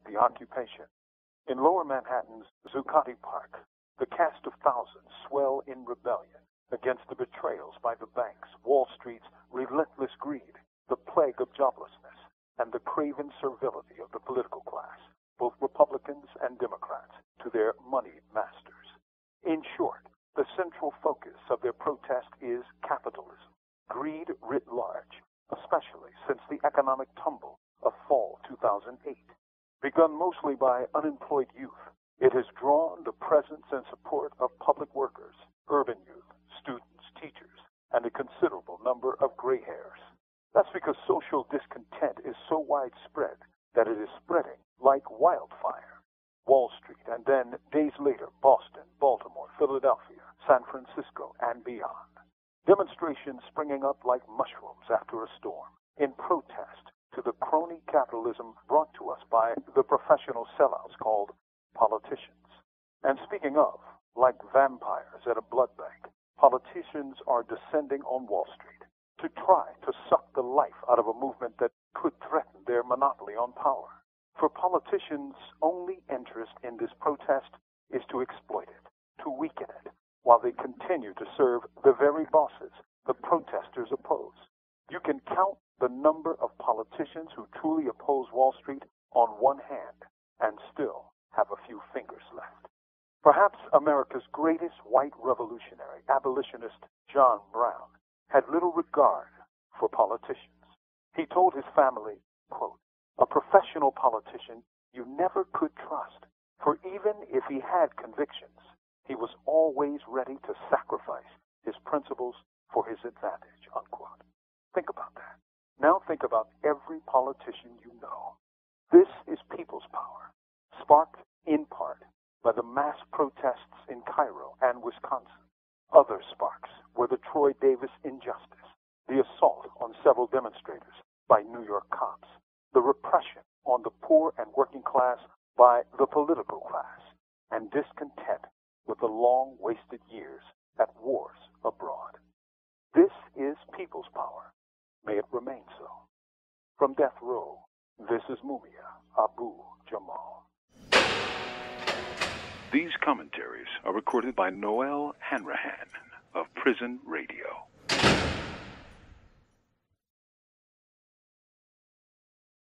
the occupation. In lower Manhattan's Zuccotti Park, the cast of thousands swell in rebellion against the betrayals by the banks, Wall Street's relentless greed, the plague of joblessness, and the craven servility of the political class, both Republicans and Democrats, to their moneyed masters. In short, the central focus of their protest is capitalism, greed writ large, especially since the economic tumble of fall 2008. Begun mostly by unemployed youth, it has drawn the presence and support of public workers, urban youth, students, teachers, and a considerable number of gray hairs. That's because social discontent is so widespread that it is spreading like wildfire. Wall Street, and then days later, Boston, Baltimore, Philadelphia, San Francisco, and beyond. Demonstrations springing up like mushrooms after a storm, in protest to the crony capitalism brought to us by the professional sellouts called politicians. And speaking of, like vampires at a blood bank, politicians are descending on Wall Street to try to suck the life out of a movement that could threaten their monopoly on power. For politicians' only interest in this protest is to exploit it, to weaken it, while they continue to serve the very bosses the protesters oppose. You can count the number of politicians who truly oppose Wall Street on one hand and still have a few fingers left. Perhaps America's greatest white revolutionary, abolitionist John Brown, had little regard for politicians. He told his family, quote, "A professional politician you never could trust, for even if he had convictions, he was always ready to sacrifice his principles for his advantage," unquote. Think about that. Now think about every politician you know. This is people's power, sparked in part by the mass protests in Cairo and Wisconsin. Other sparks were the Troy Davis injustice, the assault on several demonstrators by New York cops, the repression on the poor and working class by the political class, and discontent with the long-wasted years at wars abroad. This is people's power. May it remain so. From Death Row, this is Mumia Abu Jamal. These commentaries are recorded by Noel Hanrahan of Prison Radio.